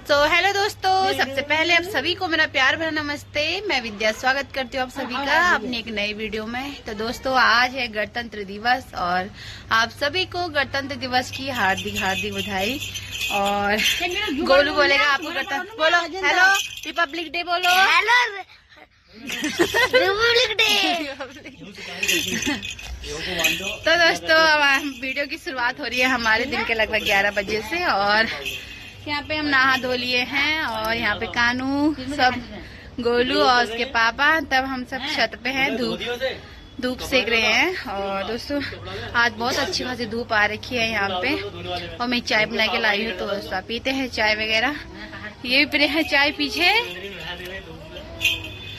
तो हेलो दोस्तों, सबसे पहले आप सभी को मेरा प्यार भरा नमस्ते। मैं विद्या स्वागत करती हूँ आप सभी का अपनी एक नई वीडियो में। तो दोस्तों, आज है गणतंत्र दिवस और आप सभी को गणतंत्र दिवस की हार्दिक हार्दिक बधाई। और गोलू बोलेगा आपको गणतंत्र, बोलो हेलो रिपब्लिक डे, बोलो हेलो रिपब्लिक डे। तो दोस्तों, वीडियो की शुरुआत हो रही है हमारे दिन के लगभग 11 बजे से। और यहाँ पे हम नहा धो लिए हैं और यहाँ पे कानू सब, गोलू और उसके पापा, तब हम सब छत पे हैं, धूप सेक रहे हैं। और दोस्तों, आज बहुत अच्छी खासी धूप आ रखी है यहाँ पे। और मैं चाय बना के लाई हूँ, तो दोस्तों पीते हैं चाय वगैरह। ये भी पी रहे हैं चाय पीछे।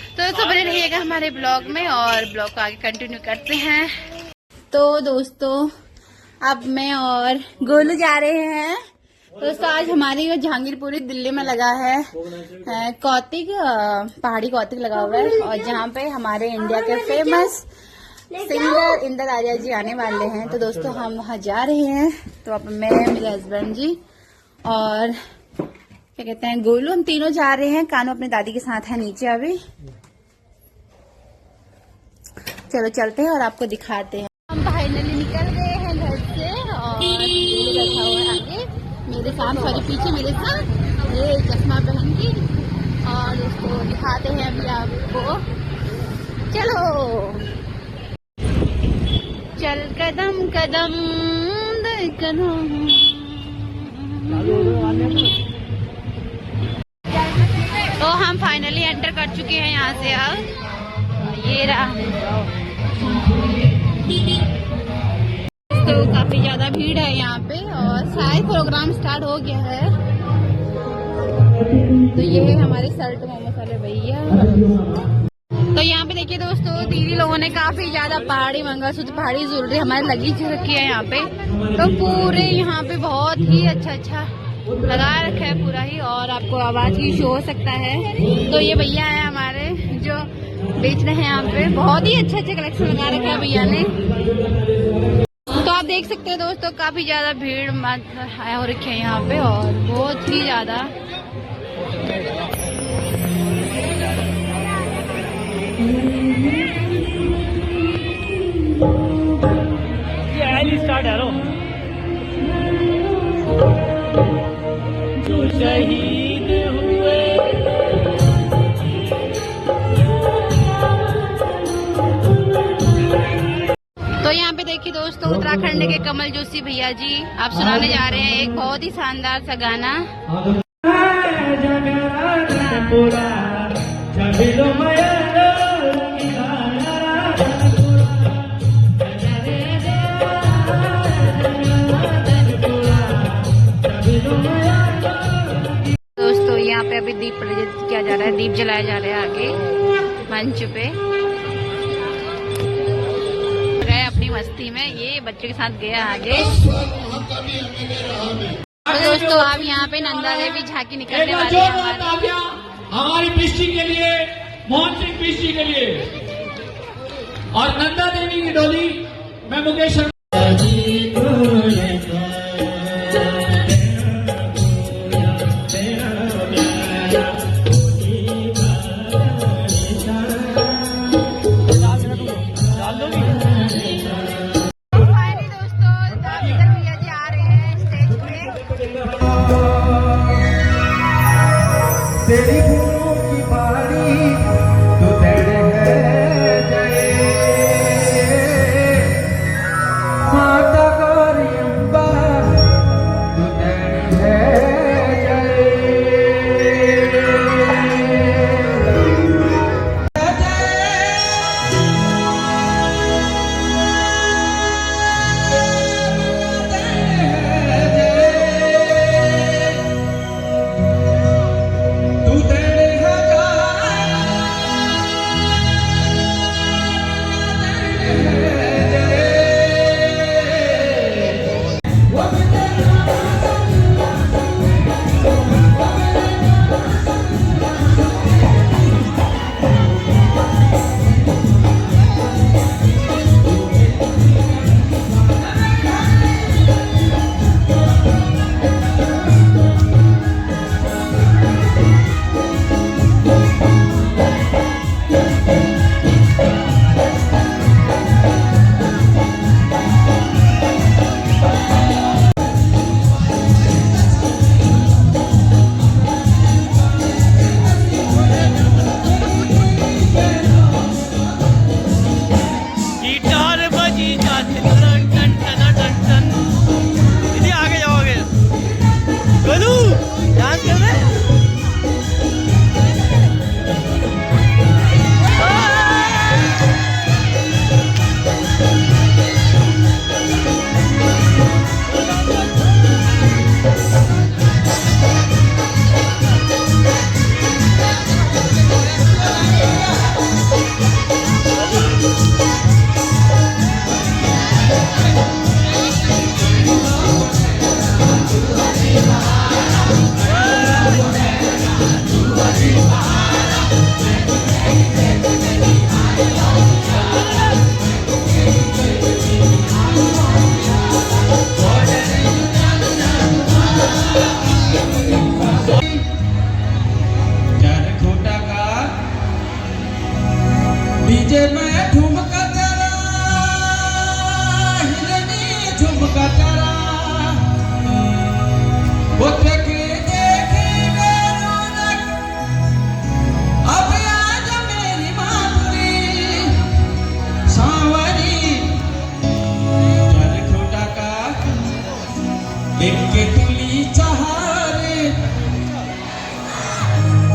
तो दोस्तों बने रहिएगा हमारे ब्लॉग में और ब्लॉग को आगे कंटिन्यू करते हैं। तो दोस्तों, अब मैं और गोलू जा रहे हैं। दोस्तों, आज हमारी जहांगीरपुरी दिल्ली में लगा है कौतिक, पहाड़ी कौतिक लगा हुआ है। और जहाँ पे हमारे इंडिया के फेमस सिंगर इंदर आर्या जी आने वाले हैं। तो दोस्तों, हम वहाँ जा रहे हैं। तो अब मैं, मेरे हस्बैंड जी और क्या कहते हैं गोलू, हम तीनों जा रहे हैं। कानू अपनी दादी के साथ है नीचे अभी। चलो चलते हैं और आपको दिखाते हैं। हम फाइनली निकल गए हैं घर से और बैठा हुआ है आगे मेरे साथ, सॉरी पीछे मेरे साथ, ये चश्मा पहन के। और उसको दिखाते हैं अभी आपको। चलो चल कदम कदम दर कदम। तो हम फाइनली एंटर कर चुके हैं यहाँ से। अब ये रहा। तो काफी ज्यादा भीड़ है यहाँ पे और शायद प्रोग्राम स्टार्ट हो गया है। तो ये है हमारे सर्ट मोमोस वाले भैया। तो यहाँ पे देखिए दोस्तों, दीदी लोगों ने काफी ज्यादा पहाड़ी मंगलसूत्र, पहाड़ी ज्वेलरी हमारे लगी रखी है यहाँ पे। तो पूरे यहाँ पे बहुत ही अच्छा लगा रखा है पूरा ही। और आपको आवाज की शो हो सकता है। तो ये भैया है हमारे जो बेच रहे हैं यहाँ पे। बहुत ही अच्छा कलेक्शन लगा रखा है भैया ने। तो आप देख सकते हैं दोस्तों, काफी ज्यादा भीड़ हो रखी है यहाँ पे और बहुत ही ज्यादा। स्टार्ट है जो शहीद हुए। तो यहाँ पे देखिए दोस्तों, उत्तराखंड के कमल जोशी भैया जी आप सुनाने जा रहे हैं एक बहुत ही शानदार सा गाना। दोस्तों, यहाँ पे अभी दीप प्रज्वलित किया जा रहा है, दीप जलाया जा रहा है आगे मंच पे। मस्ती में ये बच्चों के साथ गया आगे। तो दोस्तों, आप यहाँ पे नंदा देवी झांकी निकलने वाली है हमारी पिष्टी के लिए, मोहन सिंह पिष्टी के लिए। और नंदा देवी की डोली में मुकेश तेरी फूलों की बारी तो तेरे है जय माता गौरी अम्बा तो तेरे है जय।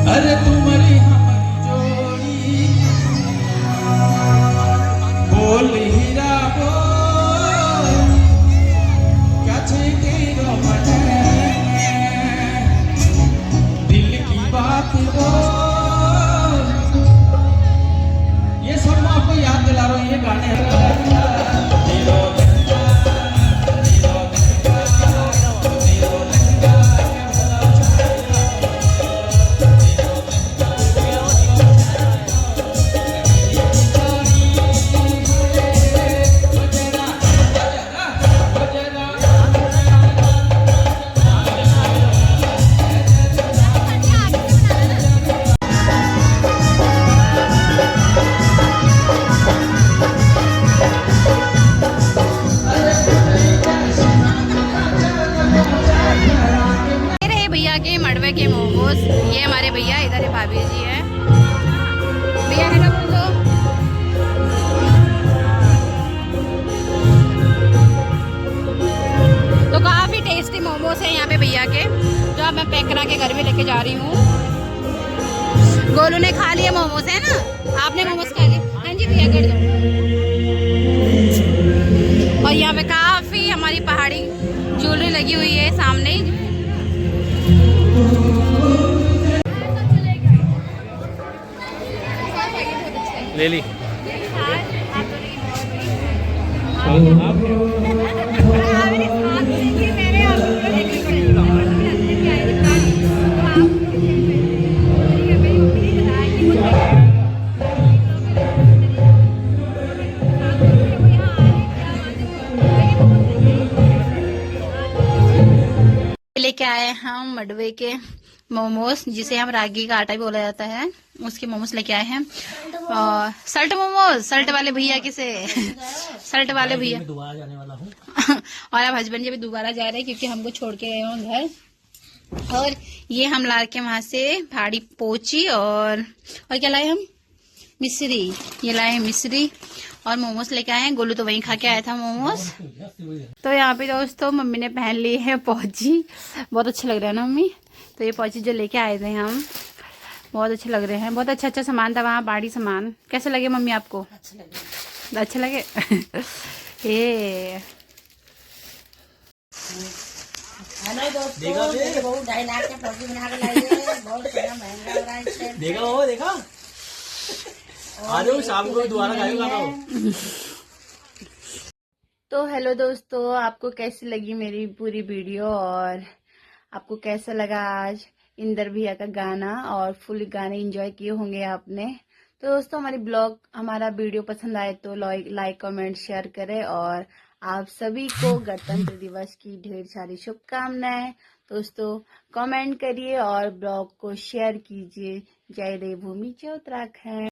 अरे तुम्हारी हमारी जोड़ी बोल हीरा बोल कैसे तेरा बने दिल की बात बोल। ये सब मैं आपको याद दिला रहा हूँ, ये गाने भैया के मड़वे के मोमोज। ये हमारे भैया, इधर है भाभी जी है। भैया हेलो बोल दो। तो काफी टेस्टी मोमोज है यहाँ पे भैया के, जो अब मैं पैक करा के घर में लेके जा रही हूँ। गोलू ने खा लिए मोमोज, है ना? आपने मोमोज खा लिए? हाँ जी भैया कर दो। और यहाँ पे काफी हमारी पहाड़ी ज्वेलरी लगी हुई है सामने। ले ली। लेके आए हम मडवे के मोमोज, जिसे हम रागी का आटा भी बोला जाता है, उसके मोमोज लेके आए हैं। और सल्ट मोमोज, सल्ट वाले भैया किसे सल्ट वाले भैया दोबारा जाने वाला हूँ। और अब हस्बैंड जी भी दोबारा जा रहे हैं क्योंकि हमको छोड़ के गए हैं घर। और ये हम ला के वहां से भाड़ी पोची और क्या लाए हम? मिश्री। ये लाए हैं मिश्री और मोमोज लेके आए हैं। गोलू तो वहीं खा के आया था मोमोज। तो यहाँ पे दोस्तों मम्मी ने पहन ली है पौची। बहुत अच्छे लग रहे हैं ना मम्मी? तो ये पौची जो लेके आए थे हम, बहुत अच्छे लग रहे हैं। बहुत अच्छा सामान था वहाँ, बाड़ी सामान। कैसे लगे मम्मी आपको? अच्छे लगे ये हेलो दोस्तों, मेरे बहू 2.5 लाख का पौधी बना के लाई है। बहुत ज्यादा महंगा हो रहा है इस टाइम। देखा वो देखा? आ जाओ शाम को दोबारा खाएगा। तो हेलो दोस्तों, आपको कैसी लगी मेरी पूरी वीडियो और आपको कैसा लगा आज इंदर भैया का गाना? और फुल गाने एंजॉय किए होंगे आपने। तो दोस्तों हमारा वीडियो पसंद आए तो लाइक कमेंट शेयर करें। और आप सभी को गणतंत्र दिवस की ढेर सारी शुभकामनाएं। दोस्तों कमेंट करिए और ब्लॉग को शेयर कीजिए। जय देवभूमि जय उत्तराखंड।